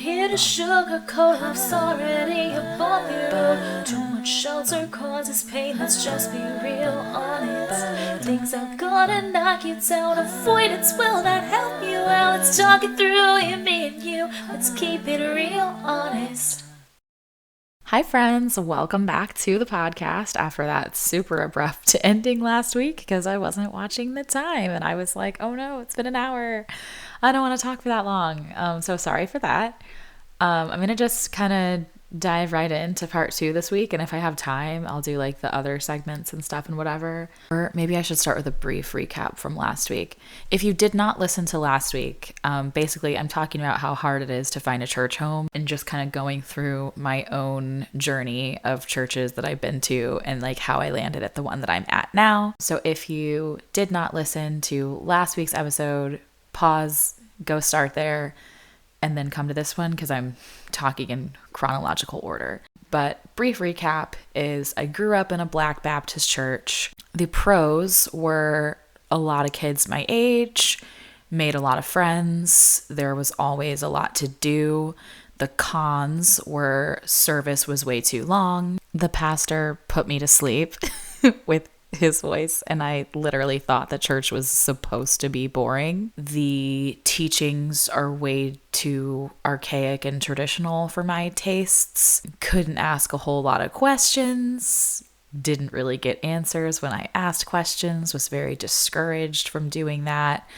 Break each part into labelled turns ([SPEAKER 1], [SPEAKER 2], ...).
[SPEAKER 1] here to sugarcoat, life's already a bumpy road. Too much shelter causes pain, let's just be real honest. Things are gonna knock you down, avoidance will not help you out. Let's talk it through, you, me and you, let's keep it real honest.
[SPEAKER 2] Hi friends, welcome back to the podcast after that super abrupt ending last week because I wasn't watching the time and I was like, oh no, it's been an hour. I don't want to talk for that long. So sorry for that. I'm going to just kind of dive right into part 2 this week, and if I have time, I'll do like the other segments and stuff and whatever. Or maybe I should start with a brief recap from last week. If you did not listen to last week, basically I'm talking about how hard it is to find a church home and just kind of going through my own journey of churches that I've been to and like how I landed at the one that I'm at now. So if you did not listen to last week's episode, pause, go start there, and then come to this one because I'm talking in chronological order. But brief recap is I grew up in a Black Baptist church. The pros were a lot of kids my age, made a lot of friends. There was always a lot to do. The cons were service was way too long. The pastor put me to sleep with his voice, and I literally thought that church was supposed to be boring. The teachings are way too archaic and traditional for my tastes. Couldn't ask a whole lot of questions. Didn't really get answers when I asked questions. Was very discouraged from doing that.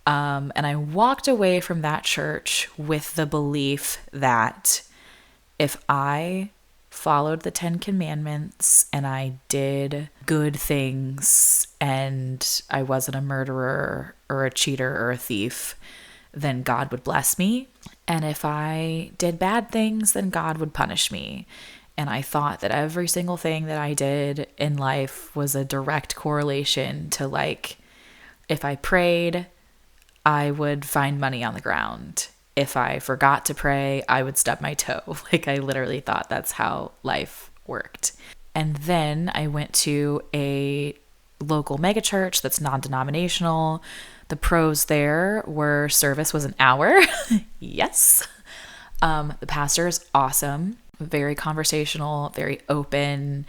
[SPEAKER 2] And I walked away from that church with the belief that if I followed the 10 Commandments and I did good things and I wasn't a murderer or a cheater or a thief, then God would bless me. And if I did bad things, then God would punish me. And I thought that every single thing that I did in life was a direct correlation to, like, if I prayed, I would find money on the ground. If I forgot to pray, I would stub my toe. Like, I literally thought that's how life worked. And then I went to a local megachurch that's non-denominational. The pros there were service was an hour. Yes. The pastor is awesome, very conversational, very open.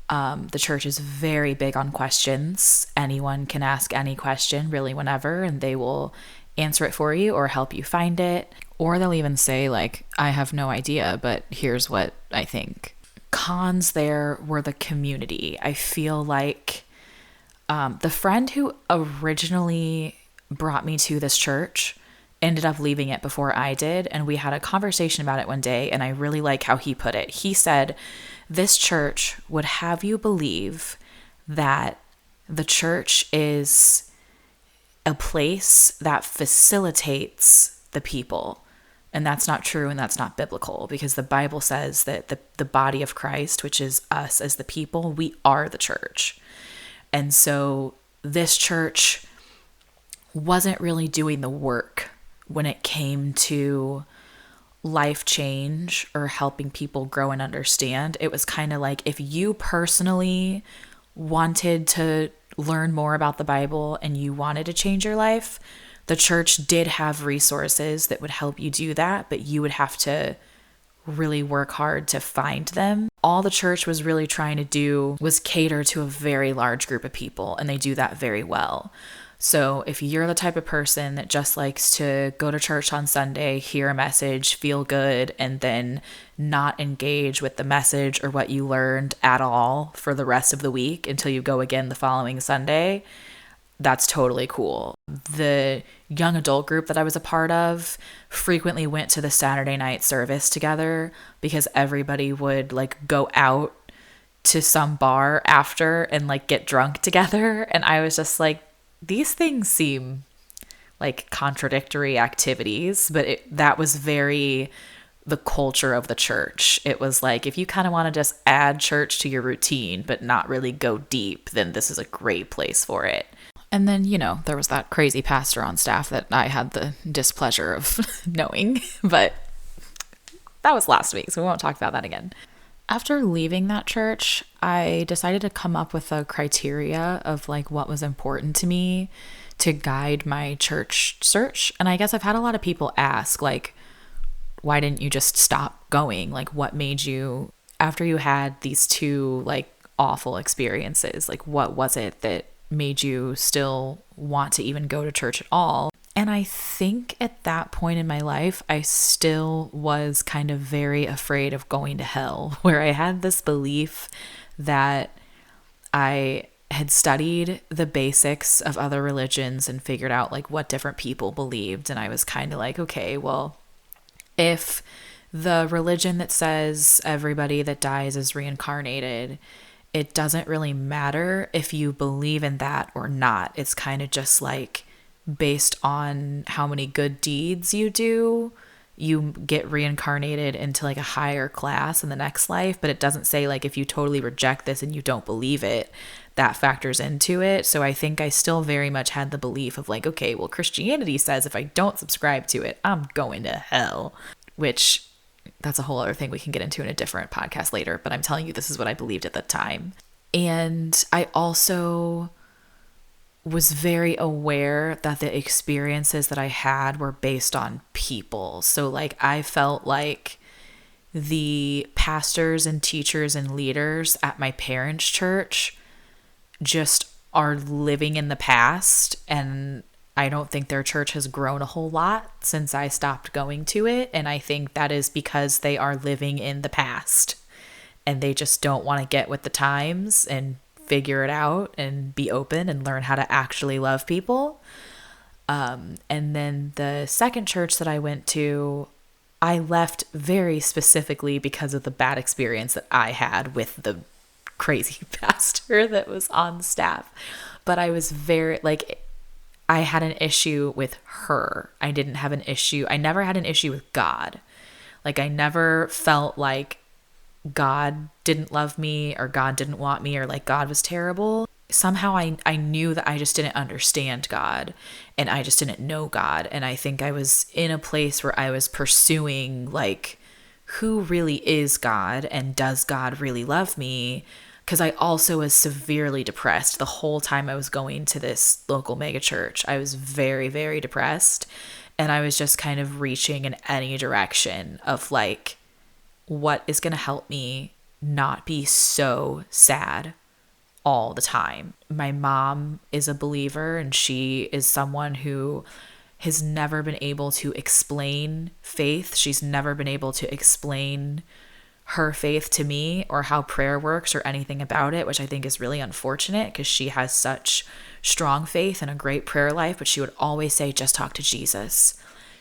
[SPEAKER 2] The church is very big on questions. Anyone can ask any question really whenever, and they will answer it for you or help you find it. Or they'll even say, like, I have no idea, but here's what I think. Cons there were the community. I feel like the friend who originally brought me to this church ended up leaving it before I did. And we had a conversation about it one day, and I really like how he put it. He said, this church would have you believe that the church is a place that facilitates the people. And that's not true, and that's not biblical, because the Bible says that the body of Christ, which is us as the people, we are the church. And so this church wasn't really doing the work when it came to life change or helping people grow and understand. It was kind of like, if you personally wanted to learn more about the Bible and you wanted to change your life, the church did have resources that would help you do that, but you would have to really work hard to find them. All the church was really trying to do was cater to a very large group of people, and they do that very well. So if you're the type of person that just likes to go to church on Sunday, hear a message, feel good, and then not engage with the message or what you learned at all for the rest of the week until you go again the following Sunday, that's totally cool. The young adult group that I was a part of frequently went to the Saturday night service together because everybody would like go out to some bar after and like get drunk together. And I was just like, these things seem like contradictory activities, but that was very the culture of the church. It was like, if you kind of want to just add church to your routine, but not really go deep, then this is a great place for it. And then, you know, there was that crazy pastor on staff that I had the displeasure of knowing, but that was last week, so we won't talk about that again. After leaving that church, I decided to come up with a criteria of like what was important to me to guide my church search. And I guess I've had a lot of people ask, like, why didn't you just stop going? Like, what made you, after you had these two like awful experiences, like what was it that made you still want to even go to church at all? And I think at that point in my life, I still was kind of very afraid of going to hell, where I had this belief that I had studied the basics of other religions and figured out like what different people believed. And I was kind of like, okay, well, if the religion that says everybody that dies is reincarnated, it doesn't really matter if you believe in that or not. It's kind of just like based on how many good deeds you do, you get reincarnated into like a higher class in the next life. But it doesn't say like if you totally reject this and you don't believe it, that factors into it. So I think I still very much had the belief of like, okay, well, Christianity says if I don't subscribe to it, I'm going to hell, which that's a whole other thing we can get into in a different podcast later. But I'm telling you, this is what I believed at the time. And I also was very aware that the experiences that I had were based on people. So like I felt like the pastors and teachers and leaders at my parents' church just are living in the past, and I don't think their church has grown a whole lot since I stopped going to it. And I think that is because they are living in the past and they just don't want to get with the times and figure it out and be open and learn how to actually love people. And then the second church that I went to, I left very specifically because of the bad experience that I had with the crazy pastor that was on staff. But I was very like, I had an issue with her. I didn't have an issue. I never had an issue with God. Like I never felt like God didn't love me or God didn't want me or like God was terrible. Somehow I knew that I just didn't understand God and I just didn't know God. And I think I was in a place where I was pursuing like, who really is God and does God really love me? Because I also was severely depressed the whole time I was going to this local mega church. I was very, very depressed. And I was just kind of reaching in any direction of like, what is going to help me not be so sad all the time. My mom is a believer and she is someone who has never been able to explain faith. She's never been able to explain her faith to me or how prayer works or anything about it, which I think is really unfortunate because she has such strong faith and a great prayer life. But she would always say, just talk to Jesus.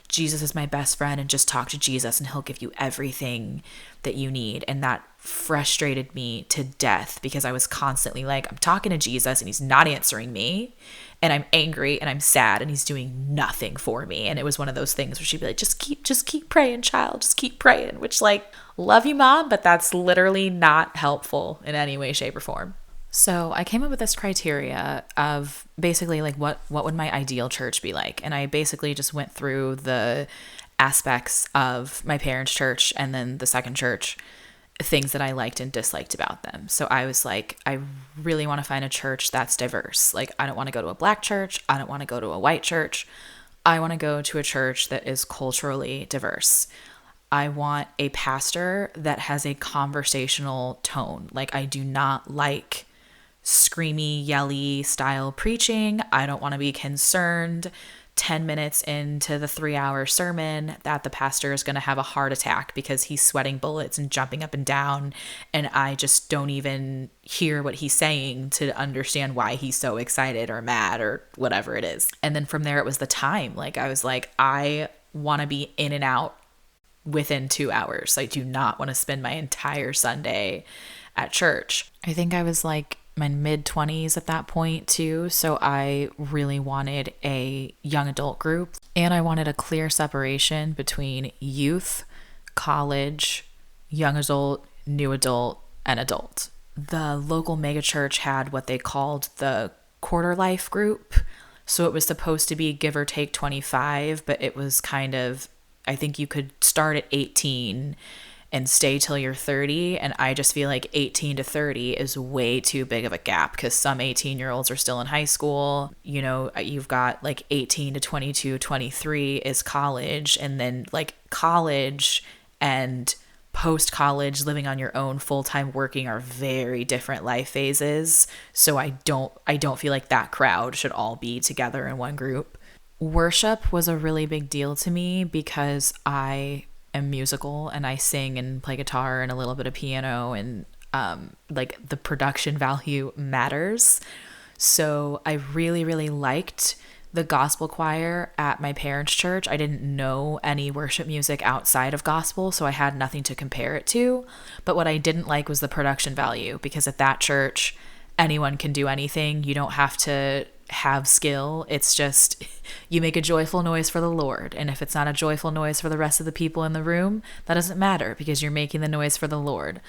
[SPEAKER 2] Jesus is my best friend and just talk to Jesus and he'll give you everything that you need. And that frustrated me to death because I was constantly like, I'm talking to Jesus and he's not answering me and I'm angry and I'm sad and he's doing nothing for me. And it was one of those things where she'd be like, just keep praying, child, just keep praying, which like, love you, Mom, but that's literally not helpful in any way, shape, or form. So I came up with this criteria of basically like what would my ideal church be like? And I basically just went through the aspects of my parents' church and then the second church, things that I liked and disliked about them. So I was like, I really want to find a church that's diverse. Like I don't want to go to a black church. I don't want to go to a white church. I want to go to a church that is culturally diverse. I want a pastor that has a conversational tone. Like I do not like screamy, yelly style preaching. I don't want to be concerned 10 minutes into the 3-hour sermon that the pastor is going to have a heart attack because he's sweating bullets and jumping up and down. And I just don't even hear what he's saying to understand why he's so excited or mad or whatever it is. And then from there, it was the time. Like I was like, I want to be in and out within 2 hours. I do not want to spend my entire Sunday at church. I think I was like my mid-20s at that point too. So I really wanted a young adult group and I wanted a clear separation between youth, college, young adult, new adult, and adult. The local megachurch had what they called the quarter life group. So it was supposed to be give or take 25, but it was kind of, I think you could start at 18 and stay till you're 30. And I just feel like 18 to 30 is way too big of a gap because some 18-year-olds are still in high school. You know, you've got like 18 to 22, 23 is college, and then like college and post-college living on your own, full-time working are very different life phases. So I don't feel like that crowd should all be together in one group. Worship was a really big deal to me because I am musical and I sing and play guitar and a little bit of piano, and like the production value matters. So I really, really liked the gospel choir at my parents' church. I didn't know any worship music outside of gospel, so I had nothing to compare it to. But what I didn't like was the production value, because at that church, anyone can do anything. You don't have to have skill. It's just you make a joyful noise for the Lord. And if it's not a joyful noise for the rest of the people in the room, that doesn't matter because you're making the noise for the Lord.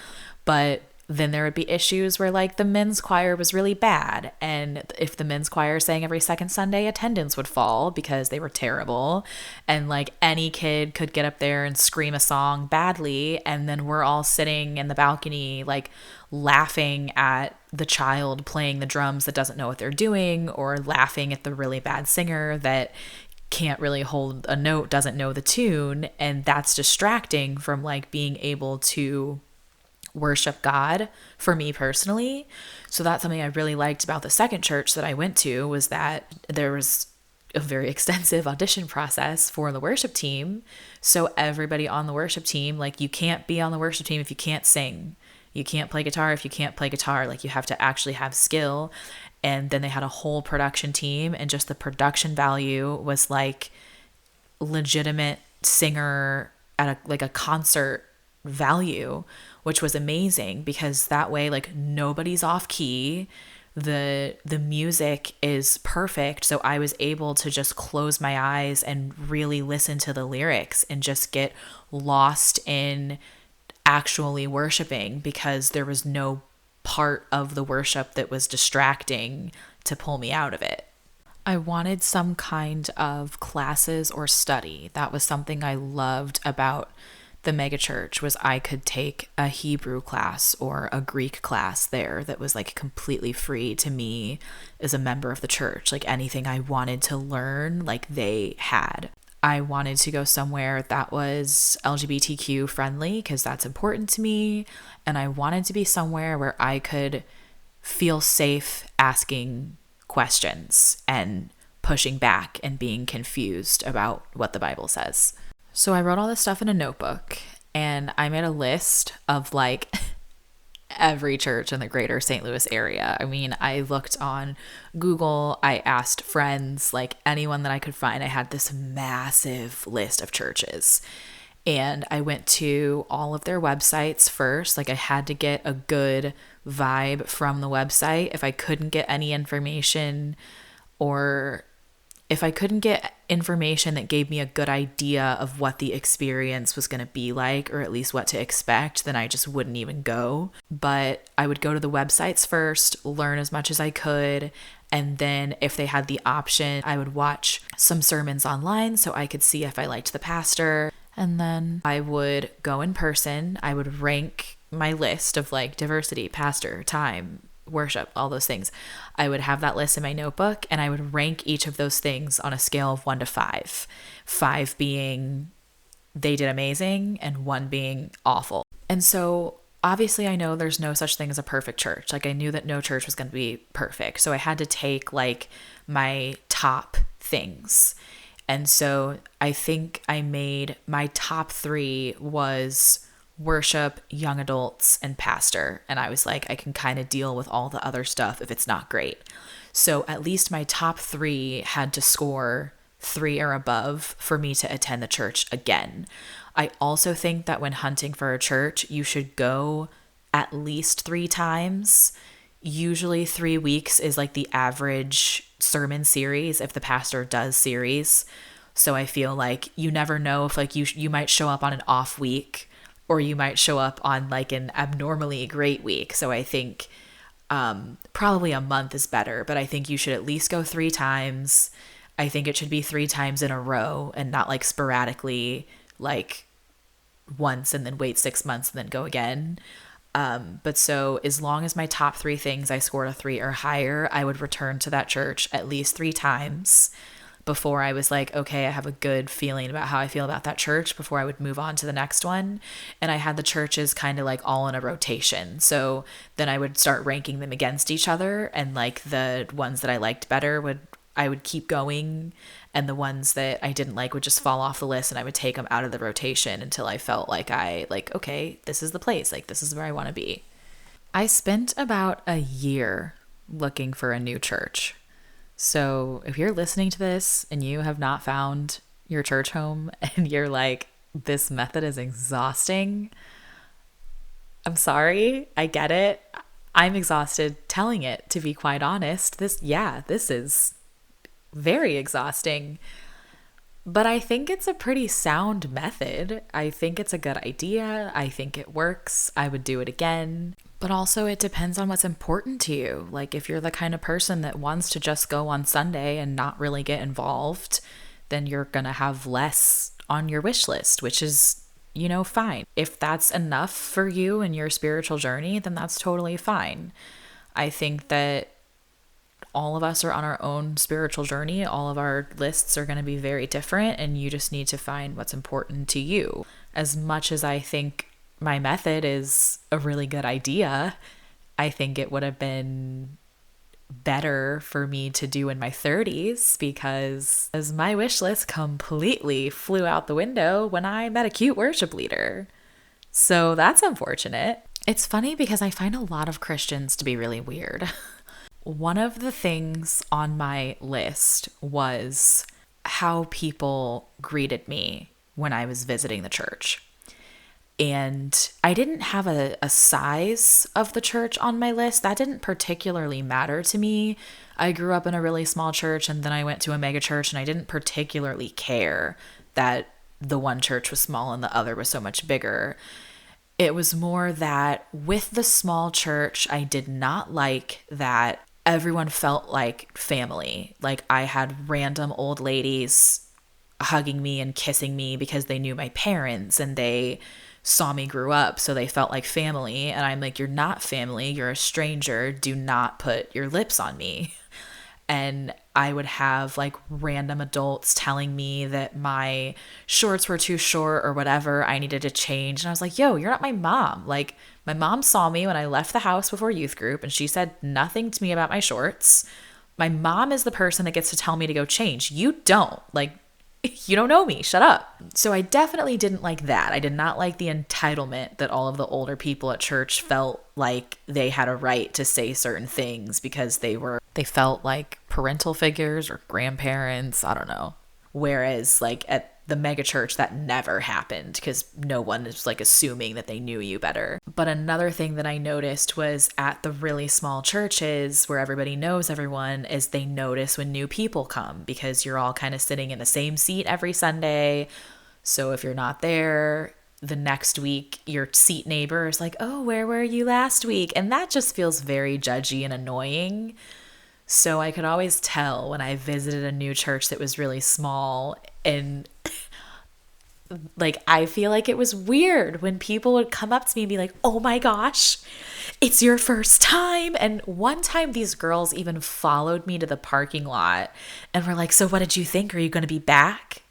[SPEAKER 2] But then there would be issues where like the men's choir was really bad. And if the men's choir sang every second Sunday, attendance would fall because they were terrible. And like any kid could get up there and scream a song badly. And then we're all sitting in the balcony, like laughing at the child playing the drums that doesn't know what they're doing, or laughing at the really bad singer that can't really hold a note, doesn't know the tune. And that's distracting from like being able to worship God for me personally. So that's something I really liked about the second church that I went to, was that there was a very extensive audition process for the worship team. So everybody on the worship team, like you can't be on the worship team if you can't sing. You can't play guitar if you can't play guitar. Like you have to actually have skill. And then they had a whole production team, and just the production value was like legitimate singer at a concert value, which was amazing because that way like nobody's off key. The music is perfect. So I was able to just close my eyes and really listen to the lyrics and just get lost in actually worshiping, because there was no part of the worship that was distracting to pull me out of it. I wanted some kind of classes or study. That was something I loved about the megachurch, was I could take a Hebrew class or a Greek class there that was like completely free to me as a member of the church. Like anything I wanted to learn, like they had. I wanted to go somewhere that was LGBTQ friendly because that's important to me. And I wanted to be somewhere where I could feel safe asking questions and pushing back and being confused about what the Bible says. So I wrote all this stuff in a notebook, and I made a list of like every church in the greater St. Louis area. I mean, I looked on Google, I asked friends, like anyone that I could find. I had this massive list of churches, and I went to all of their websites first. Like I had to get a good vibe from the website. If I couldn't get any information, or if I couldn't get information that gave me a good idea of what the experience was going to be like, or at least what to expect, then I just wouldn't even go. But I would go to the websites first, learn as much as I could, and then if they had the option, I would watch some sermons online so I could see if I liked the pastor. And then I would go in person. I would rank my list of like diversity, pastor, time, worship, all those things. I would have that list in my notebook, and I would rank each of those things on a scale of 1 to 5. 5 being they did amazing and 1 being awful. And so obviously I know there's no such thing as a perfect church. Like I knew that no church was going to be perfect. So I had to take like my top things. And so I think I made my top 3 was worship, young adults, and pastor. And I was like, I can kind of deal with all the other stuff if it's not great. So at least my top 3 had to score 3 or above for me to attend the church again. I also think that when hunting for a church, you should go at least 3 times. Usually 3 weeks is like the average sermon series if the pastor does series. So I feel like you never know if like you might show up on an off week, or you might show up on like an abnormally great week. So I think probably a month is better, but I think you should at least go 3 times. I think it should be 3 times in a row and not like sporadically, like once and then wait 6 months and then go again. But so as long as my top 3 things I scored a 3 or higher, I would return to that church at least 3 times before I was like, okay, I have a good feeling about how I feel about that church before I would move on to the next one. And I had the churches kind of like all in a rotation. So then I would start ranking them against each other, and like the ones that I liked better I would keep going, and the ones that I didn't like would just fall off the list, and I would take them out of the rotation until I felt like okay, this is the place, like this is where I want to be. I spent about a year looking for a new church. So if you're listening to this and you have not found your church home and you're like, this method is exhausting, I'm sorry, I get it. I'm exhausted telling it, to be quite honest. This is very exhausting. But I think it's a pretty sound method. I think it's a good idea. I think it works. I would do it again. But also it depends on what's important to you. Like if you're the kind of person that wants to just go on Sunday and not really get involved, then you're going to have less on your wish list, which is, fine. If that's enough for you in your spiritual journey, then that's totally fine. I think that all of us are on our own spiritual journey. All of our lists are going to be very different, and you just need to find what's important to you. As much as I think my method is a really good idea, I think it would have been better for me to do in my 30s, because as my wish list completely flew out the window when I met a cute worship leader. So that's unfortunate. It's funny because I find a lot of Christians to be really weird. One of the things on my list was how people greeted me when I was visiting the church. And I didn't have a size of the church on my list. That didn't particularly matter to me. I grew up in a really small church, and then I went to a mega church, and I didn't particularly care that the one church was small and the other was so much bigger. It was more that with the small church, I did not like that everyone felt like family. Like I had random old ladies hugging me and kissing me because they knew my parents and they saw me grow up, so they felt like family. And I'm like, you're not family, you're a stranger, do not put your lips on me. And I would have like random adults telling me that my shorts were too short or whatever, I needed to change. And I was like, yo, you're not my mom. Like my mom saw me when I left the house before youth group, and she said nothing to me about my shorts. My mom is the person that gets to tell me to go change. You don't. Like, you don't know me. Shut up. So I definitely didn't like that. I did not like the entitlement that all of the older people at church felt like they had a right to say certain things because they felt like parental figures or grandparents. I don't know. Whereas like at the mega church, that never happened because no one is like assuming that they knew you better. But another thing that I noticed was at the really small churches where everybody knows everyone is they notice when new people come because you're all kind of sitting in the same seat every Sunday. So if you're not there the next week, your seat neighbor is like, oh, where were you last week? And that just feels very judgy and annoying. So I could always tell when I visited a new church that was really small, and like I feel like it was weird when people would come up to me and be like, oh my gosh, it's your first time. And one time these girls even followed me to the parking lot and were like, so what did you think? Are you going to be back?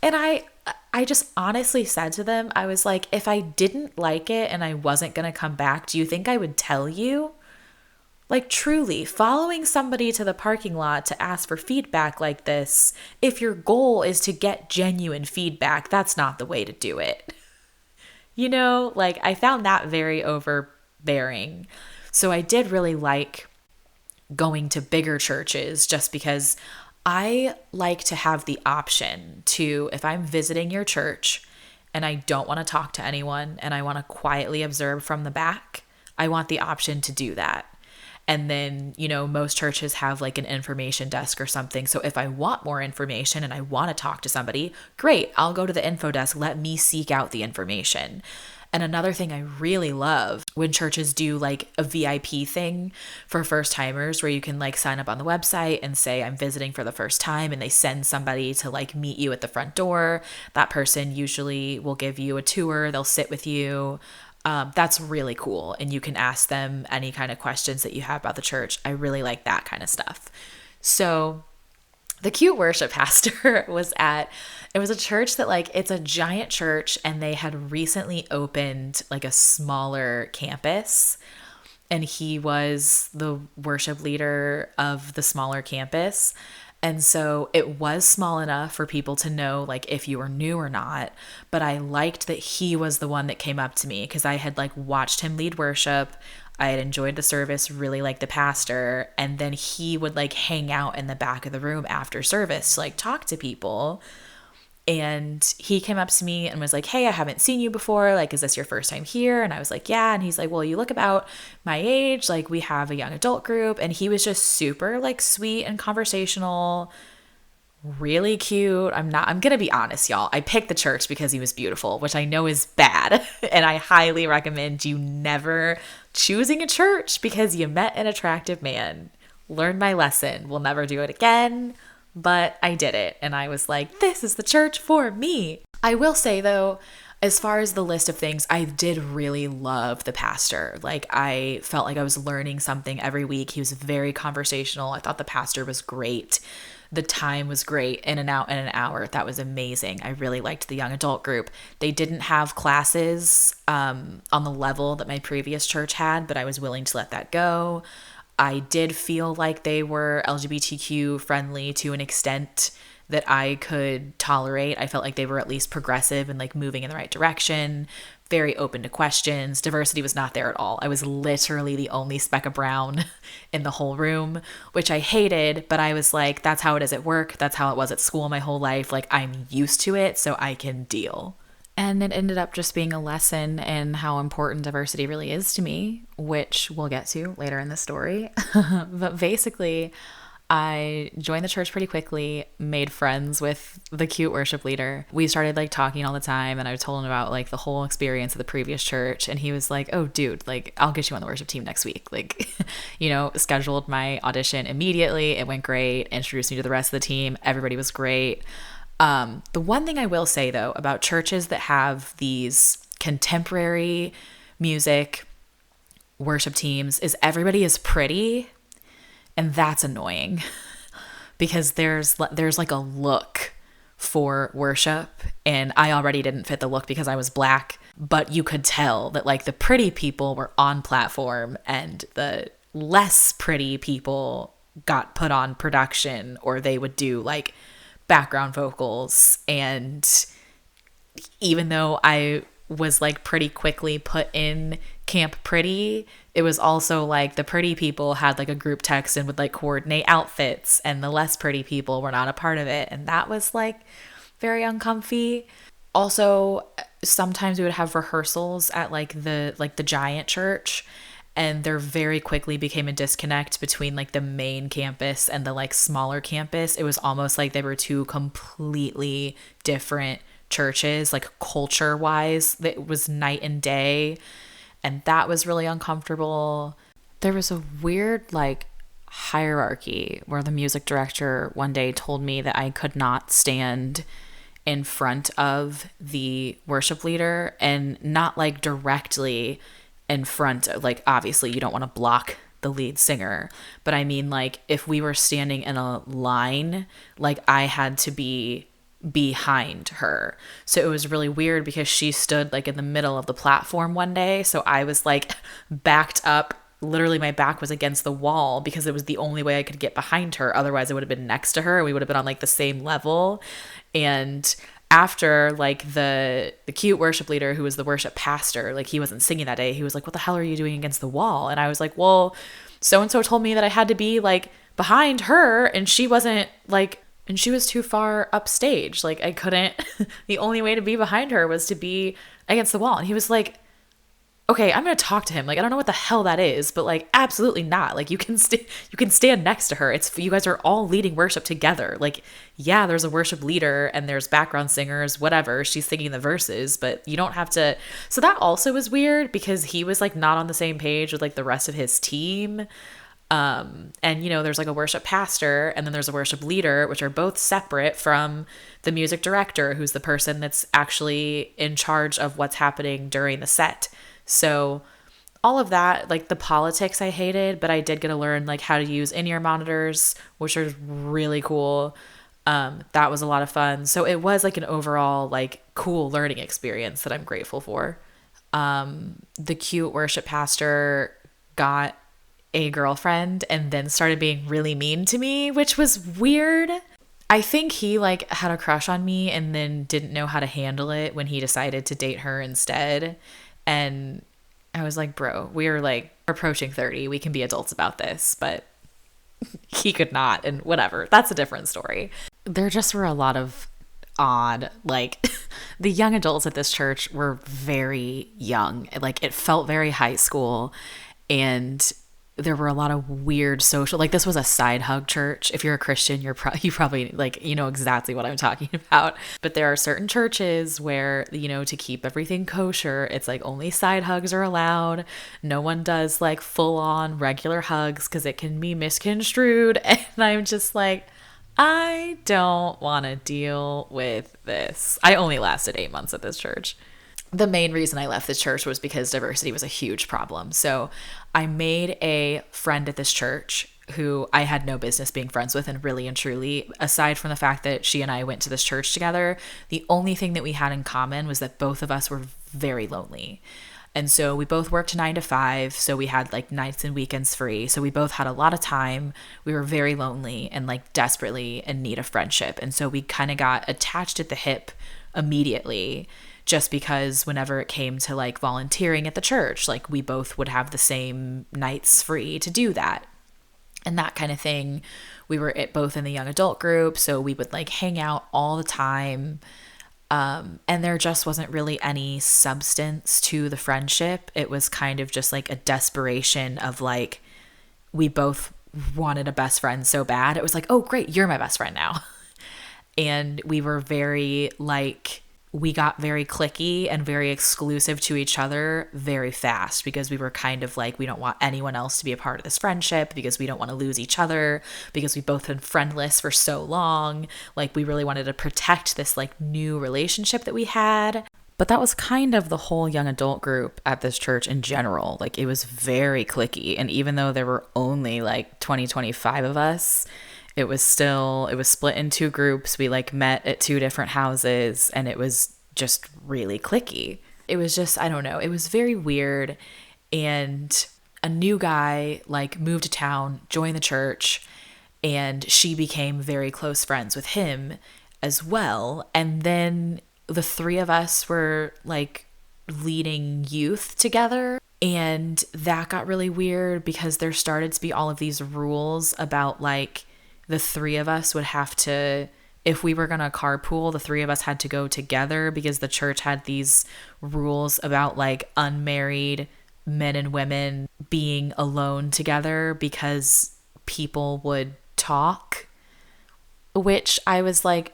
[SPEAKER 2] And I just honestly said to them, I was like, if I didn't like it and I wasn't going to come back, do you think I would tell you? Like truly, following somebody to the parking lot to ask for feedback like this, if your goal is to get genuine feedback, that's not the way to do it. Like I found that very overbearing. So I did really like going to bigger churches just because I like to have the option to, if I'm visiting your church and I don't want to talk to anyone and I want to quietly observe from the back, I want the option to do that. And then, most churches have like an information desk or something. So if I want more information and I want to talk to somebody, great, I'll go to the info desk. Let me seek out the information. And another thing I really love when churches do like a VIP thing for first timers where you can like sign up on the website and say, I'm visiting for the first time, and they send somebody to like meet you at the front door. That person usually will give you a tour, they'll sit with you. That's really cool. And you can ask them any kind of questions that you have about the church. I really like that kind of stuff. So the cute worship pastor it was a church that like, it's a giant church, and they had recently opened like a smaller campus, and he was the worship leader of the smaller campus. And so it was small enough for people to know like if you were new or not. But I liked that he was the one that came up to me because I had like watched him lead worship. I had enjoyed the service, really liked the pastor. And then he would like hang out in the back of the room after service to like talk to people. And he came up to me and was like, hey, I haven't seen you before. Like, is this your first time here? And I was like, yeah. And he's like, well, you look about my age. Like, we have a young adult group. And he was just super like sweet and conversational, really cute. I'm going to be honest, y'all. I picked the church because he was beautiful, which I know is bad. And I highly recommend you never choosing a church because you met an attractive man. Learned my lesson. We'll never do it again. But I did it, and I was like, this is the church for me. I will say, though, as far as the list of things, I did really love the pastor. Like, I felt like I was learning something every week. He was very conversational. I thought the pastor was great. The time was great, in and out in an hour. That was amazing. I really liked the young adult group. They didn't have classes on the level that my previous church had, but I was willing to let that go. I did feel like they were LGBTQ friendly to an extent that I could tolerate. I felt like they were at least progressive and like moving in the right direction, very open to questions. Diversity was not there at all. I was literally the only speck of brown in the whole room, which I hated, but I was like, that's how it is at work. That's how it was at school my whole life. Like, I'm used to it, so I can deal. And it ended up just being a lesson in how important diversity really is to me, which we'll get to later in the story. But basically, I joined the church pretty quickly, made friends with the cute worship leader. We started like talking all the time, and I told him about like the whole experience of the previous church. And he was like, oh, dude, like I'll get you on the worship team next week. Like, scheduled my audition immediately. It went great, introduced me to the rest of the team. Everybody was great. The one thing I will say, though, about churches that have these contemporary music worship teams is everybody is pretty, and that's annoying because there's like a look for worship, and I already didn't fit the look because I was Black, but you could tell that like the pretty people were on platform and the less pretty people got put on production, or they would do like background vocals. And even though I was like pretty quickly put in camp pretty, it was also like the pretty people had like a group text and would like coordinate outfits, and the less pretty people were not a part of it, and that was like very uncomfy. Also, sometimes we would have rehearsals at like the giant church, and there very quickly became a disconnect between like the main campus and the like smaller campus. It was almost like they were two completely different churches, like culture wise. It was night and day. And that was really uncomfortable. There was a weird like hierarchy where the music director one day told me that I could not stand in front of the worship leader, and not like directly in front of, like, obviously you don't want to block the lead singer, but I mean like if we were standing in a line, like I had to be behind her. So it was really weird because she stood like in the middle of the platform one day, so I was like backed up. Literally my back was against the wall because it was the only way I could get behind her. Otherwise I would have been next to her and we would have been on like the same level. And after like the cute worship leader, who was the worship pastor, like he wasn't singing that day, he was like, what the hell are you doing against the wall? And I was like, well, so-and-so told me that I had to be like behind her, and she wasn't like, and she was too far upstage. Like I couldn't, the only way to be behind her was to be against the wall. And he was like, okay, I'm going to talk to him. Like, I don't know what the hell that is, but like, absolutely not. Like, you can stand next to her. You guys are all leading worship together. Like, yeah, there's a worship leader and there's background singers, whatever. She's singing the verses, but you don't have to. So that also was weird because he was like not on the same page with like the rest of his team. And there's like a worship pastor and then there's a worship leader, which are both separate from the music director, who's the person that's actually in charge of what's happening during the set. So all of that, like the politics I hated, but I did get to learn like how to use in-ear monitors, which are really cool. That was a lot of fun. So it was like an overall like cool learning experience that I'm grateful for. The cute worship pastor got a girlfriend and then started being really mean to me, which was weird. I think he like had a crush on me and then didn't know how to handle it when he decided to date her instead. And I was like, bro, we are like approaching 30. We can be adults about this, but he could not, and whatever. That's a different story. There just were a lot of odd, like the young adults at this church were very young. Like it felt very high school, and there were a lot of weird social, like this was a side hug church. If you're a Christian, you probably like, exactly what I'm talking about. But there are certain churches where, to keep everything kosher, it's like only side hugs are allowed. No one does like full on regular hugs because it can be misconstrued. And I'm just like, I don't want to deal with this. I only lasted 8 months at this church. The main reason I left this church was because diversity was a huge problem. So I made a friend at this church who I had no business being friends with, and really and truly, aside from the fact that she and I went to this church together, the only thing that we had in common was that both of us were very lonely. And so we both worked 9 to 5. So we had like nights and weekends free. So we both had a lot of time. We were very lonely and like desperately in need of friendship. And so we kind of got attached at the hip immediately, just because whenever it came to like volunteering at the church, like we both would have the same nights free to do that and that kind of thing. We were both in the young adult group, so we would like hang out all the time. And there just wasn't really any substance to the friendship. It was kind of just like a desperation of like, we both wanted a best friend so bad. It was like, oh great, you're my best friend now. And we were very like, we got very cliquey and very exclusive to each other very fast, because we were kind of like, we don't want anyone else to be a part of this friendship because we don't want to lose each other, because we've both been friendless for so long. Like we really wanted to protect this like new relationship that we had. But that was kind of the whole young adult group at this church in general. Like it was very cliquey. And even though there were only like 25 of us, it was split in 2 groups. We like met at 2 different houses, and it was just really cliquey. It was just, I don't know, it was very weird. And a new guy like moved to town, joined the church, and she became very close friends with him as well. And then the 3 of us were like leading youth together. And that got really weird because there started to be all of these rules about like, the 3 of us would have to, if we were going to carpool, the 3 of us had to go together, because the church had these rules about like unmarried men and women being alone together because people would talk, which I was like,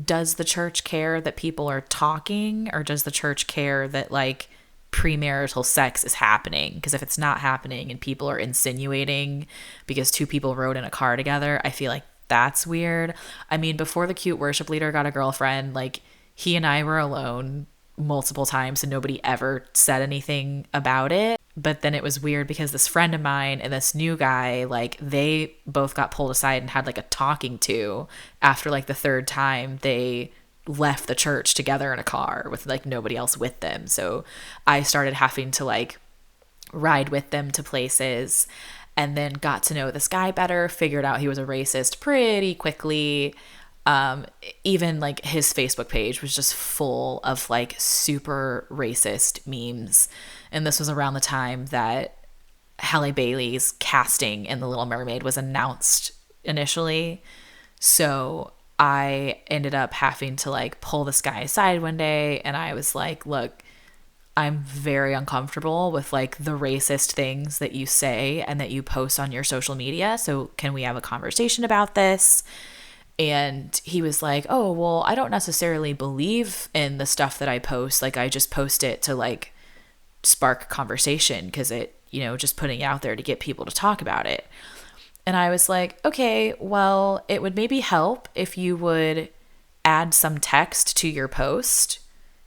[SPEAKER 2] does the church care that people are talking, or does the church care that like premarital sex is happening? Because if it's not happening and people are insinuating because 2 people rode in a car together, I feel like that's weird. I mean, before the cute worship leader got a girlfriend, like he and I were alone multiple times and nobody ever said anything about it. But then it was weird because this friend of mine and this new guy, like they both got pulled aside and had like a talking to after like the 3rd time they left the church together in a car with like nobody else with them. So I started having to like ride with them to places, and then got to know this guy better, figured out he was a racist pretty quickly. Even like his Facebook page was just full of like super racist memes. And this was around the time that Halle Bailey's casting in The Little Mermaid was announced initially. So I ended up having to like pull this guy aside one day, and I was like, look, I'm very uncomfortable with like the racist things that you say and that you post on your social media. So can we have a conversation about this? And he was like, oh, well, I don't necessarily believe in the stuff that I post. Like, I just post it to like spark conversation because it, just putting it out there to get people to talk about it. And I was like, okay, well, it would maybe help if you would add some text to your post,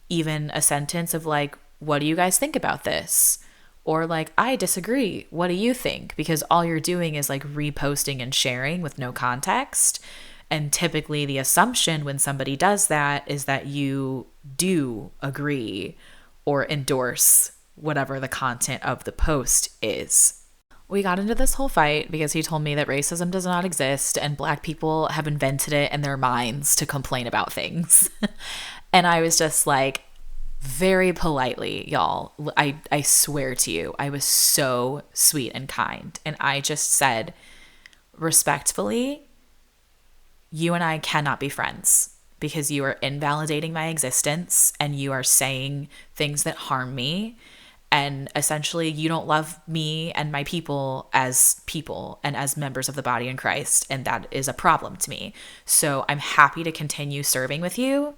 [SPEAKER 2] even a sentence of like, what do you guys think about this? Or like, I disagree. What do you think? Because all you're doing is like reposting and sharing with no context. And typically the assumption when somebody does that is that you do agree or endorse whatever the content of the post is. We got into this whole fight because he told me that racism does not exist and Black people have invented it in their minds to complain about things. And I was just like, very politely, y'all, I swear to you, I was so sweet and kind. And I just said, respectfully, you and I cannot be friends because you are invalidating my existence and you are saying things that harm me. And essentially, you don't love me and my people and as members of the body in Christ. And that is a problem to me. So I'm happy to continue serving with you.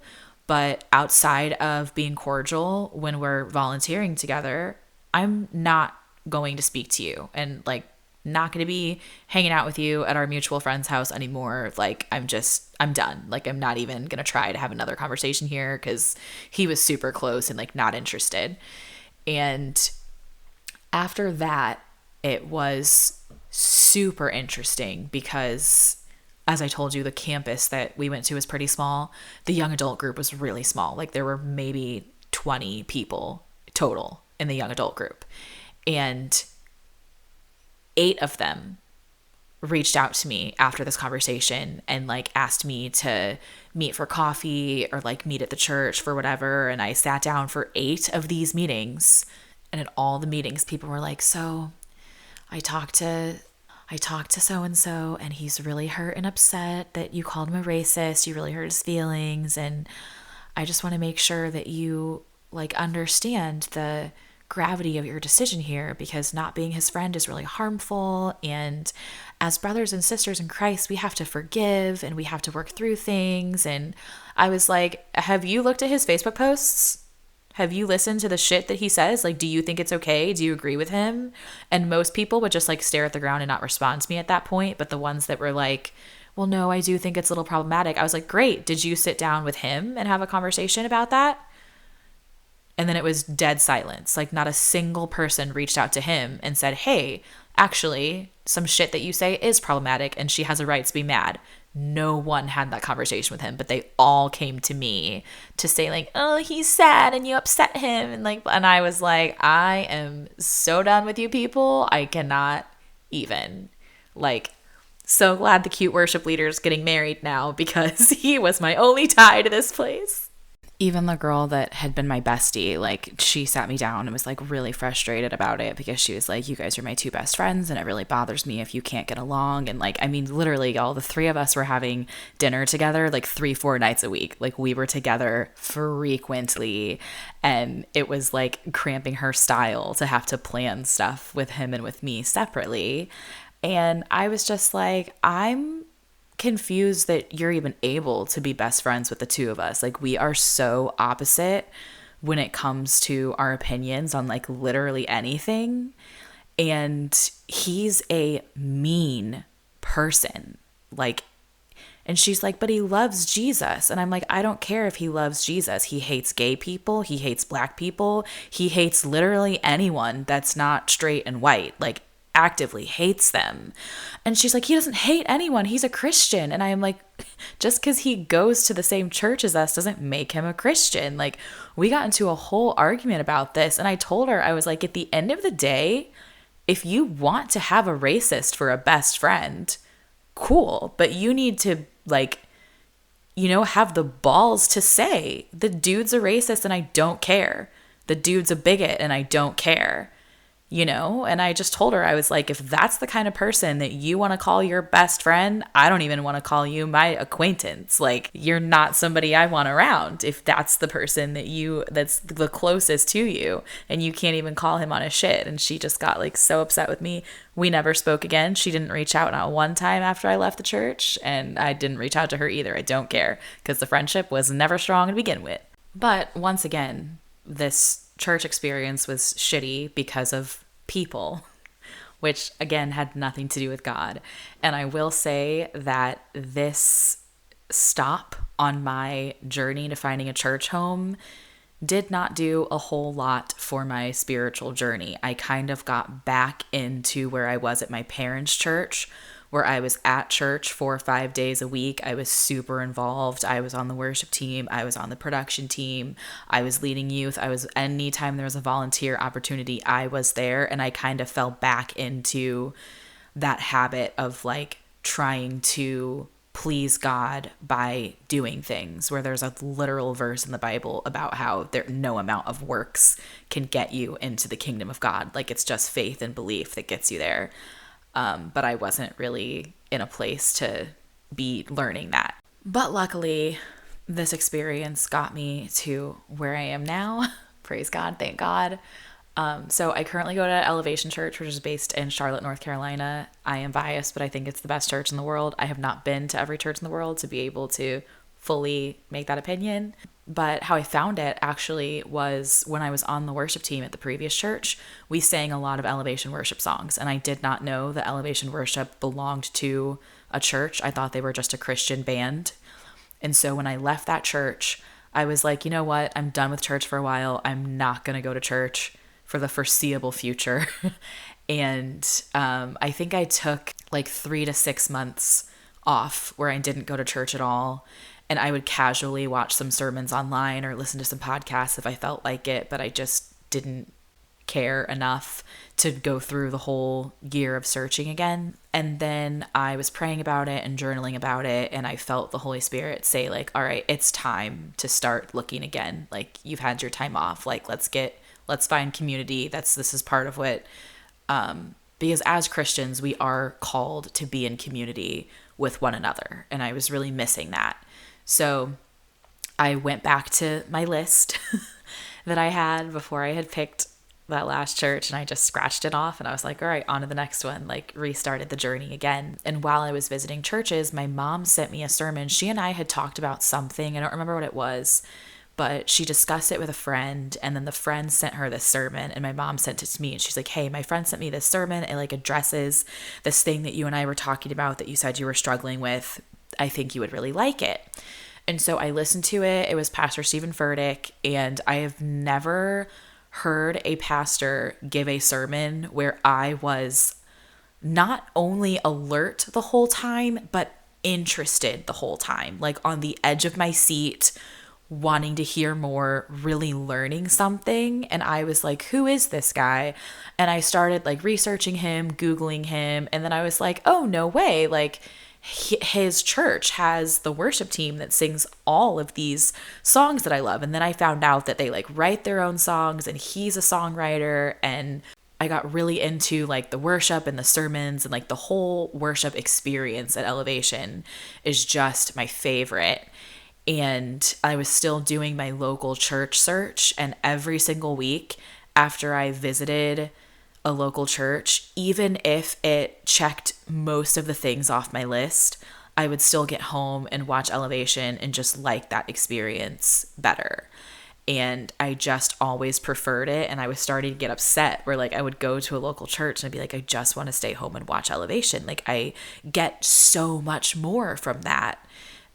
[SPEAKER 2] But outside of being cordial when we're volunteering together, I'm not going to speak to you and like not going to be hanging out with you at our mutual friend's house anymore. Like I'm done. Like I'm not even going to try to have another conversation here because he was super close and like not interested. And after that, it was super interesting because, as I told you, the campus that we went to was pretty small. The young adult group was really small. Like there were maybe 20 people total in the young adult group. And 8 of them reached out to me after this conversation and like asked me to meet for coffee or like meet at the church for whatever. And I sat down for 8 of these meetings. And at all the meetings, people were like, so I talked to so-and-so and he's really hurt and upset that you called him a racist. You really hurt his feelings. And I just want to make sure that you like understand the gravity of your decision here because not being his friend is really harmful. And as brothers and sisters in Christ, we have to forgive and we have to work through things. And I was like, have you looked at his Facebook posts? Have you listened to the shit that he says? Like, do you think it's okay? Do you agree with him? And most people would just like stare at the ground and not respond to me at that point. But the ones that were like, well, no, I do think it's a little problematic. I was like, great. Did you sit down with him and have a conversation about that? And then it was dead silence. Like not a single person reached out to him and said, hey, actually, some shit that you say is problematic and she has a right to be mad. No one had that conversation with him, but they all came to me to say like, oh, he's sad and you upset him. And I was like, I am so done with you people. I cannot even. Like, so glad the cute worship leader is getting married now because he was my only tie to this place. Even the girl that had been my bestie, like she sat me down and was like really frustrated about it because she was like, you guys are my 2 best friends and it really bothers me if you can't get along. And like, I mean, literally all the 3 of us were having dinner together like 3-4 nights a week. Like we were together frequently and it was like cramping her style to have to plan stuff with him and with me separately. And I was just like, I'm confused that you're even able to be best friends with the 2 of us. Like we are so opposite when it comes to our opinions on like literally anything. And he's a mean person. Like, and she's like, but he loves Jesus. And I'm like, I don't care if he loves Jesus. He hates gay people. He hates Black people. He hates literally anyone that's not straight and white. Like actively hates them. And she's like, he doesn't hate anyone. He's a Christian. And I am like, just because he goes to the same church as us doesn't make him a Christian. Like we got into a whole argument about this. And I told her, I was like, at the end of the day, if you want to have a racist for a best friend, cool. But you need to like, have the balls to say the dude's a racist and I don't care. The dude's a bigot and I don't care. And I just told her, I was like, if that's the kind of person that you want to call your best friend, I don't even want to call you my acquaintance. Like, you're not somebody I want around if that's the person that's the closest to you, and you can't even call him on his shit. And she just got like so upset with me. We never spoke again. She didn't reach out not one time after I left the church, and I didn't reach out to her either. I don't care, because the friendship was never strong to begin with. But once again, this church experience was shitty because of people, which again had nothing to do with God. And I will say that this stop on my journey to finding a church home did not do a whole lot for my spiritual journey. I kind of got back into where I was at my parents' church, where I was at church 4 or 5 days a week. I was super involved. I was on the worship team. I was on the production team. I was leading youth. Anytime there was a volunteer opportunity, I was there. And I kind of fell back into that habit of like trying to please God by doing things, where there's a literal verse in the Bible about how no amount of works can get you into the kingdom of God. Like, it's just faith and belief that gets you there. But I wasn't really in a place to be learning that. But luckily, this experience got me to where I am now. Praise God, thank God. So I currently go to Elevation Church, which is based in Charlotte, North Carolina. I am biased, but I think it's the best church in the world. I have not been to every church in the world to be able to fully make that opinion. But how I found it actually was when I was on the worship team at the previous church, we sang a lot of Elevation worship songs. And I did not know that Elevation worship belonged to a church. I thought they were just a Christian band. And so when I left that church, I was like, you know what? I'm done with church for a while. I'm not going to go to church for the foreseeable future. And I think I took like 3 to 6 months off where I didn't go to church at all. And I would casually watch some sermons online or listen to some podcasts if I felt like it, but I just didn't care enough to go through the whole year of searching again. And then I was praying about it and journaling about it, and I felt the Holy Spirit say like, all right, it's time to start looking again. Like, you've had your time off. Like, let's find community. This is part of what, because as Christians, we are called to be in community with one another. And I was really missing that. So I went back to my list that I had before I had picked that last church, and I just scratched it off, and I was like, all right, on to the next one, like restarted the journey again. And while I was visiting churches, my mom sent me a sermon. She and I had talked about something. I don't remember what it was, but she discussed it with a friend, and then the friend sent her this sermon, and my mom sent it to me, and she's like, hey, my friend sent me this sermon. It like addresses this thing that you and I were talking about that you said you were struggling with. I think you would really like it. And so I listened to it. It was Pastor Stephen Furtick, and I have never heard a pastor give a sermon where I was not only alert the whole time, but interested the whole time, like on the edge of my seat, wanting to hear more, really learning something. And I was like, who is this guy? And I started like researching him, Googling him. And then I was like, oh, no way. Like, his church has the worship team that sings all of these songs that I love. And then I found out that they like write their own songs, and he's a songwriter. And I got really into like the worship and the sermons, and like the whole worship experience at Elevation is just my favorite. And I was still doing my local church search, and every single week after I visited a local church, even if it checked most of the things off my list, I would still get home and watch Elevation and just like that experience better. And I just always preferred it. And I was starting to get upset where like I would go to a local church and I'd be like, I just want to stay home and watch Elevation. Like, I get so much more from that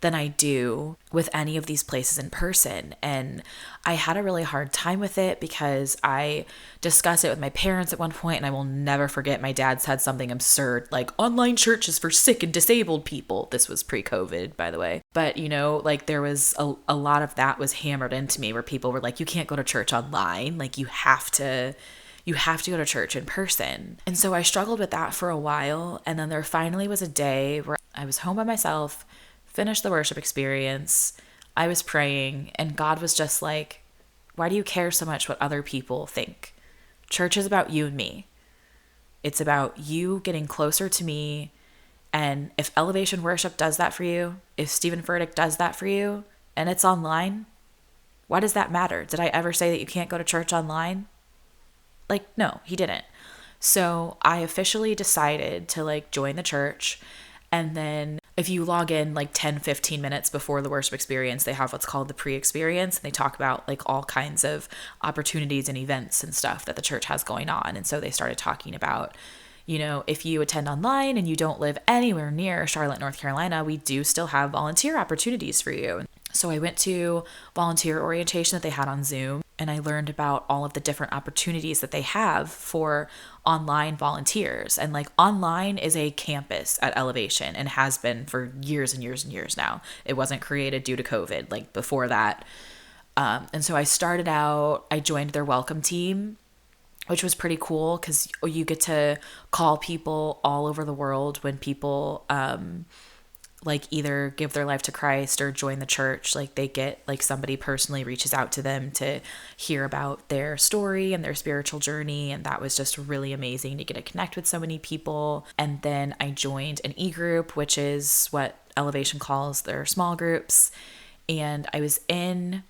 [SPEAKER 2] than I do with any of these places in person. And I had a really hard time with it because I discussed it with my parents at one point, and I will never forget my dad said something absurd like, online church is for sick and disabled people. This was pre-COVID, by the way. But, you know, like there was a lot of that was hammered into me where people were like, you can't go to church online. Like, you have to go to church in person. And so I struggled with that for a while. And then there finally was a day where I was home by myself, finished the worship experience, I was praying, and God was just like, why do you care so much what other people think? Church is about you and me. It's about you getting closer to me. And if Elevation Worship does that for you, if Stephen Furtick does that for you, and it's online, why does that matter? Did I ever say that you can't go to church online? Like, no, he didn't. So I officially decided to like join the church. And then if you log in like 10, 15 minutes before the worship experience, they have what's called the pre-experience. And they talk about like all kinds of opportunities and events and stuff that the church has going on. And so they started talking about, you know, if you attend online and you don't live anywhere near Charlotte, North Carolina, we do still have volunteer opportunities for you. So I went to volunteer orientation that they had on Zoom, and I learned about all of the different opportunities that they have for online volunteers. And like online is a campus at Elevation and has been for years and years and years now. It wasn't created due to COVID, like before that. And so I started out, I joined their welcome team, which was pretty cool because you get to call people all over the world when people like either give their life to Christ or join the church. Like they get like somebody personally reaches out to them to hear about their story and their spiritual journey. And that was just really amazing to get to connect with so many people. And then I joined an e-group, which is what Elevation calls their small groups. And I was in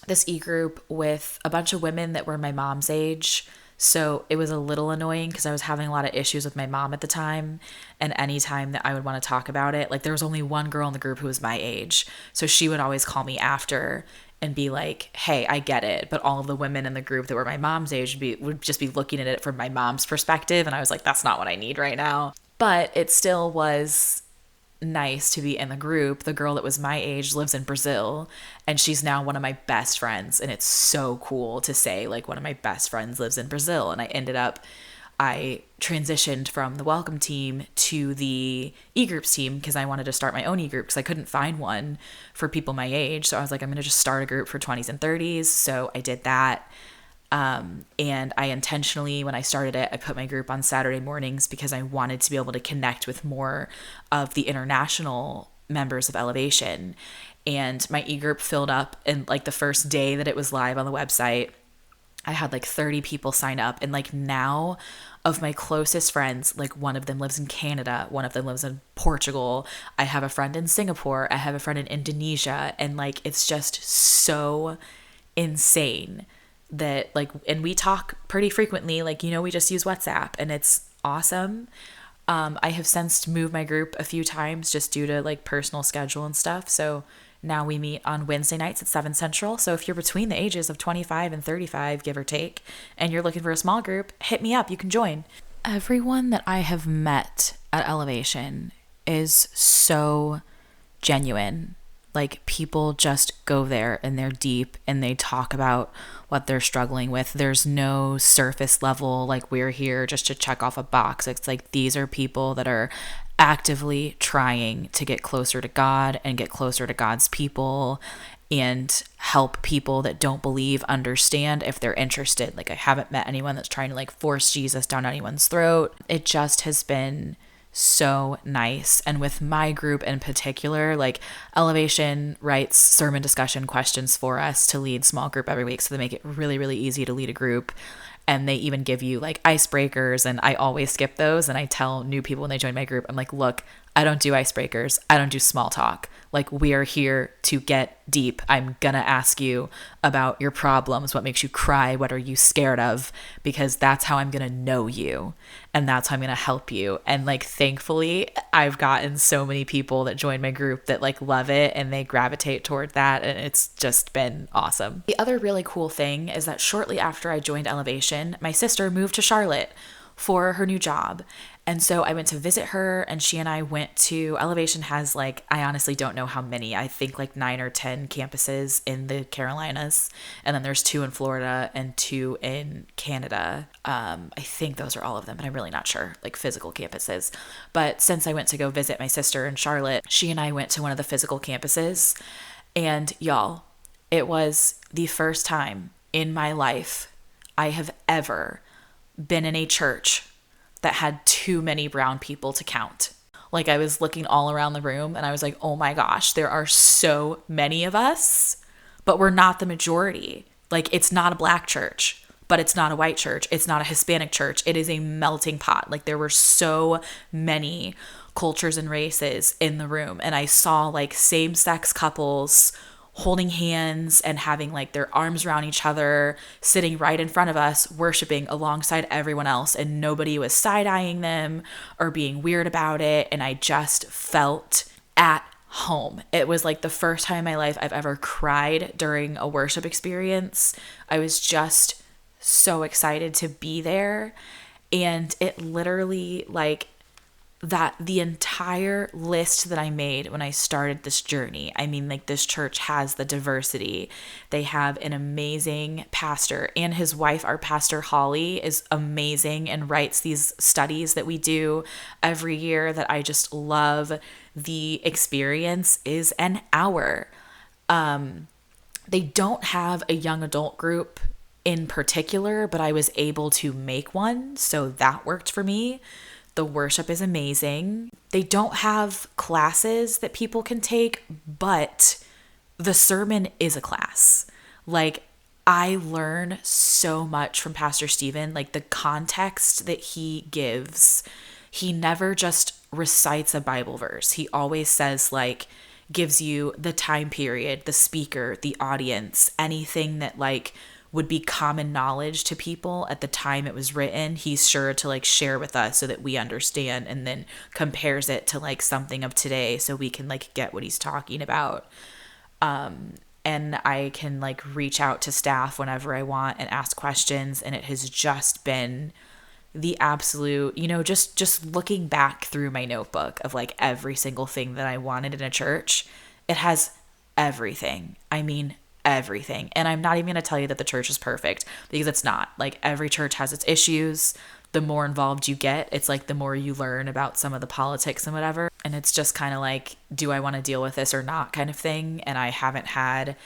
[SPEAKER 2] this e-group with a bunch of women that were my mom's age. So it was a little annoying because I was having a lot of issues with my mom at the time. And anytime that I would want to talk about it, like there was only one girl in the group who was my age. So she would always call me after and be like, hey, I get it. But all of the women in the group that were my mom's age would just be looking at it from my mom's perspective. And I was like, that's not what I need right now. But it still was nice to be in the group. The girl that was my age lives in Brazil, and she's now one of my best friends. And it's so cool to say like one of my best friends lives in Brazil. And I transitioned from the welcome team to the e-groups team because I wanted to start my own e-group because I couldn't find one for people my age. So I was like, I'm going to just start a group for 20s and 30s. So I did that. And I intentionally, when I started it, I put my group on Saturday mornings because I wanted to be able to connect with more of the international members of Elevation. And my e-group filled up, and like the first day that it was live on the website, I had like 30 people sign up. And like now of my closest friends, like one of them lives in Canada, one of them lives in Portugal. I have a friend in Singapore. I have a friend in Indonesia. And like, it's just so insane that like, and we talk pretty frequently, like, you know, we just use WhatsApp, and it's awesome. I have since moved my group a few times just due to like personal schedule and stuff. So now we meet on Wednesday nights at 7 Central. So if you're between the ages of 25 and 35, give or take, and you're looking for a small group, hit me up. You can join. Everyone that I have met at Elevation is so genuine. Like people just go there and they're deep and they talk about what they're struggling with. There's no surface level, like we're here just to check off a box. It's like these are people that are actively trying to get closer to God and get closer to God's people and help people that don't believe understand if they're interested. Like I haven't met anyone that's trying to like force Jesus down anyone's throat. It just has been so nice. And with my group in particular, like Elevation writes sermon discussion questions for us to lead small group every week. So they make it really, really easy to lead a group. And they even give you like icebreakers, and I always skip those. And I tell new people when they join my group, I'm like, look, I don't do icebreakers. I don't do small talk. Like we are here to get deep. I'm gonna ask you about your problems, what makes you cry, what are you scared of, because that's how I'm gonna know you, and that's how I'm gonna help you. And like thankfully, I've gotten so many people that join my group that like love it and they gravitate toward that, and it's just been awesome. The other really cool thing is that shortly after I joined Elevation, my sister moved to Charlotte for her new job. And so I went to visit her, and she and I went to Elevation has like, I honestly don't know how many, I think like 9 or 10 campuses in the Carolinas. And then there's 2 in Florida and 2 in Canada. I think those are all of them, but I'm really not sure, like physical campuses. But since I went to go visit my sister in Charlotte, she and I went to one of the physical campuses. And y'all, it was the first time in my life I have ever been in a church that had too many brown people to count. Like I was looking all around the room and I was like, oh my gosh, there are so many of us, but we're not the majority. Like it's not a black church, but it's not a white church. It's not a Hispanic church. It is a melting pot. Like there were so many cultures and races in the room. And I saw like same-sex couples holding hands and having like their arms around each other, sitting right in front of us, worshiping alongside everyone else. And nobody was side-eyeing them or being weird about it. And I just felt at home. It was like the first time in my life I've ever cried during a worship experience. I was just so excited to be there. And it literally like that the entire list that I made when I started this journey. I mean, like this church has the diversity. They have an amazing pastor, and his wife, our pastor Holly, is amazing and writes these studies that we do every year that I just love. The experience is an hour. They don't have a young adult group in particular, but I was able to make one, so that worked for me. The worship is amazing. They don't have classes that people can take, but the sermon is a class. Like, I learn so much from Pastor Stephen, like the context that he gives. He never just recites a Bible verse. He always says, like, gives you the time period, the speaker, the audience, anything that, like, would be common knowledge to people at the time it was written. He's sure to like share with us so that we understand, and then compares it to like something of today so we can like get what he's talking about. And I can like reach out to staff whenever I want and ask questions. And it has just been the absolute, just looking back through my notebook of like every single thing that I wanted in a church, it has everything. I mean, everything. And I'm not even going to tell you that the church is perfect, because it's not. Like every church has its issues. The more involved you get, it's like the more you learn about some of the politics and whatever. And it's just kind of like, do I want to deal with this or not kind of thing. And I haven't had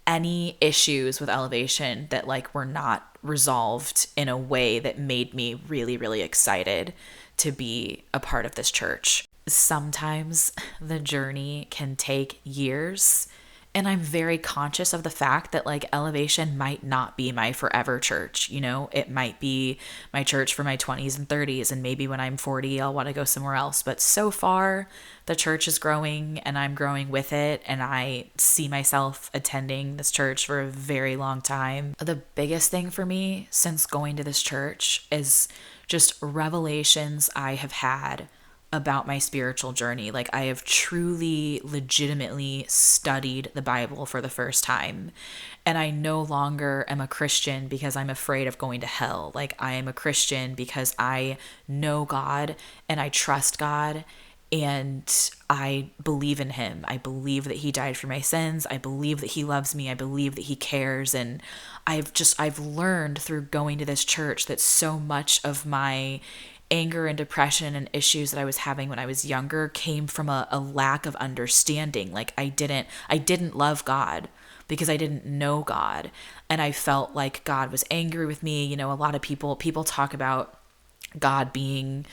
[SPEAKER 2] any issues with Elevation that like were not resolved in a way that made me really, really excited to be a part of this church. Sometimes the journey can take years. And I'm very conscious of the fact that like Elevation might not be my forever church. It might be my church for my 20s and 30s. And maybe when I'm 40, I'll want to go somewhere else. But so far, the church is growing and I'm growing with it. And I see myself attending this church for a very long time. The biggest thing for me since going to this church is just revelations I have had about my spiritual journey. Like I have truly, legitimately studied the Bible for the first time. And I no longer am a Christian because I'm afraid of going to hell. Like I am a Christian because I know God and I trust God and I believe in him. I believe that he died for my sins. I believe that he loves me. I believe that he cares. And I've learned through going to this church that so much of my anger and depression and issues that I was having when I was younger came from a lack of understanding. Like I didn't love God because I didn't know God. And I felt like God was angry with me. A lot of people talk about God being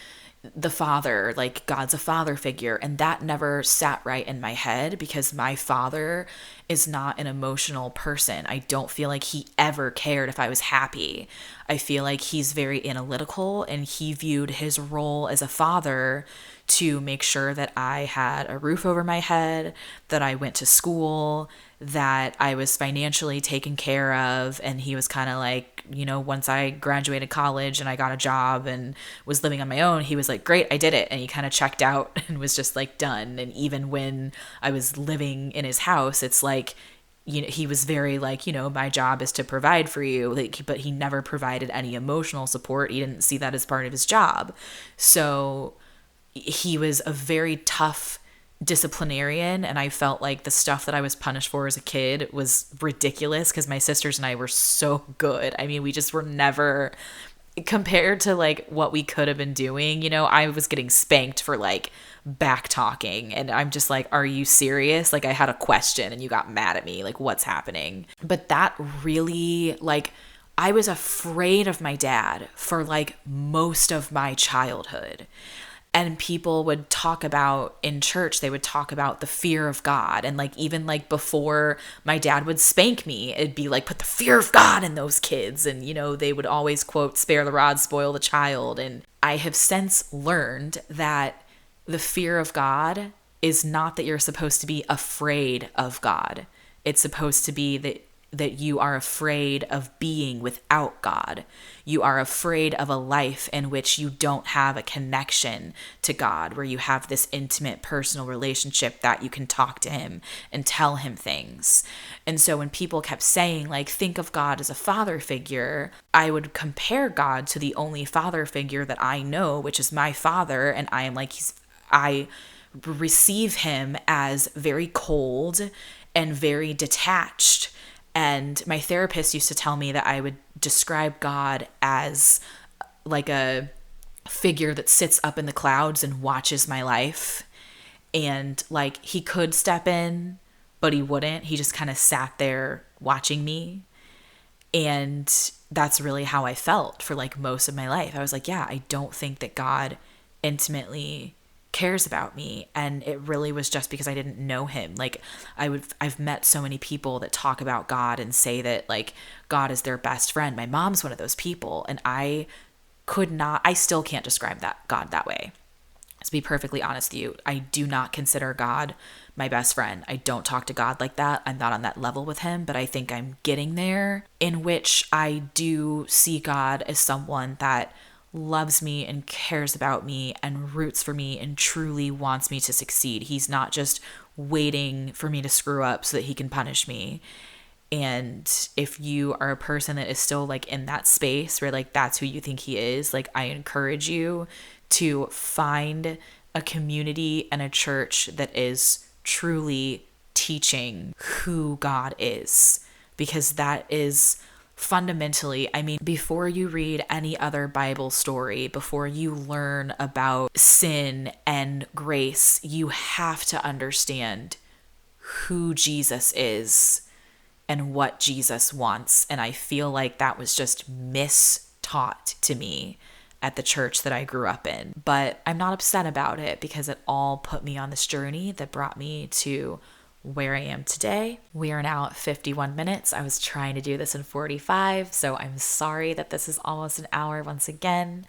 [SPEAKER 2] the father, like God's a father figure. And that never sat right in my head because my father is not an emotional person. I don't feel like he ever cared if I was happy. I feel like he's very analytical and he viewed his role as a father to make sure that I had a roof over my head, that I went to school, that I was financially taken care of. And he was kind of like, once I graduated college and I got a job and was living on my own, he was like, great, I did it. And he kind of checked out and was just like done. And even when I was living in his house, it's like, he was very like, my job is to provide for you. Like, but he never provided any emotional support. He didn't see that as part of his job. So he was a very tough disciplinarian, and I felt like the stuff that I was punished for as a kid was ridiculous because my sisters and I were so good. I mean, we just were never, compared to like what we could have been doing, I was getting spanked for like back talking, and I'm just like, are you serious? Like I had a question and you got mad at me, like what's happening? But that really, like, I was afraid of my dad for like most of my childhood. And people would talk about in church, they would talk about the fear of God. And like, even like before my dad would spank me, it'd be like, put the fear of God in those kids. And, you know, they would always quote, spare the rod, spoil the child. And I have since learned that the fear of God is not that you're supposed to be afraid of God. It's supposed to be that you are afraid of being without God. You are afraid of a life in which you don't have a connection to God, where you have this intimate personal relationship that you can talk to him and tell him things. And so when people kept saying, like, think of God as a father figure, I would compare God to the only father figure that I know, which is my father. And I am like, I receive him as very cold and very detached. And my therapist used to tell me that I would describe God as like a figure that sits up in the clouds and watches my life. And like, he could step in, but he wouldn't. He just kind of sat there watching me. And that's really how I felt for like most of my life. I was like, yeah, I don't think that God intimately cares about me. And it really was just because I didn't know him. Like, I've met so many people that talk about God and say that like God is their best friend. My mom's one of those people, and I still can't describe that God that way. To be perfectly honest with you, I do not consider God my best friend. I don't talk to God like that. I'm not on that level with him, but I think I'm getting there, in which I do see God as someone that loves me and cares about me and roots for me and truly wants me to succeed. He's not just waiting for me to screw up so that he can punish me. And if you are a person that is still like in that space where like that's who you think he is, like I encourage you to find a community and a church that is truly teaching who God is, because that is fundamentally, I mean, before you read any other Bible story, before you learn about sin and grace, you have to understand who Jesus is and what Jesus wants. And I feel like that was just mistaught to me at the church that I grew up in. But I'm not upset about it, because it all put me on this journey that brought me to where I am today. We are now at 51 minutes. I was trying to do this in 45, so I'm sorry that this is almost an hour once again.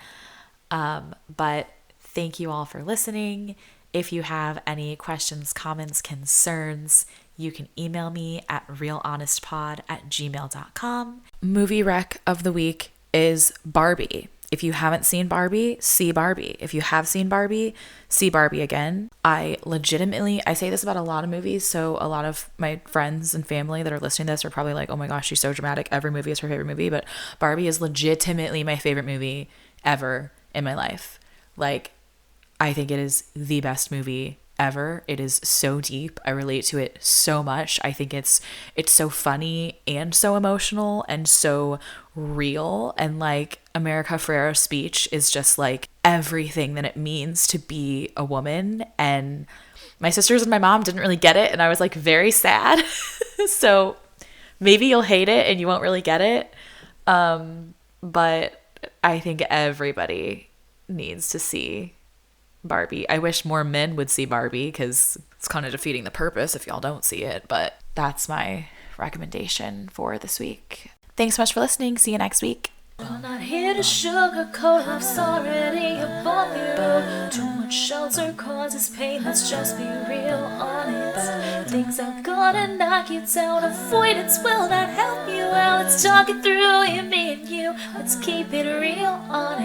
[SPEAKER 2] But thank you all for listening. If you have any questions, comments, concerns, you can email me at realhonestpod@gmail.com. Movie rec of the week is Barbie. If you haven't seen Barbie, see Barbie. If you have seen Barbie, see Barbie again. I say this about a lot of movies, so a lot of my friends and family that are listening to this are probably like, oh my gosh, she's so dramatic. Every movie is her favorite movie, but Barbie is legitimately my favorite movie ever in my life. Like, I think it is the best movie ever. It is so deep. I relate to it so much. I think it's so funny and so emotional and so real. And like America Ferrera's speech is just like everything that it means to be a woman. And my sisters and my mom didn't really get it, and I was like very sad. So maybe you'll hate it and you won't really get it. But I think everybody needs to see Barbie. I wish more men would see Barbie, because it's kind of defeating the purpose if y'all don't see it. But that's my recommendation for this week. Thanks so much for listening. See you next week.
[SPEAKER 1] I'm not here to sugarcoat, love's already a bumpy road. Too much shelter causes pain, let's just be real honest. Things are gonna knock you down, avoidance will not help you out. Let's talk it through, you, me and you, let's keep it real honest.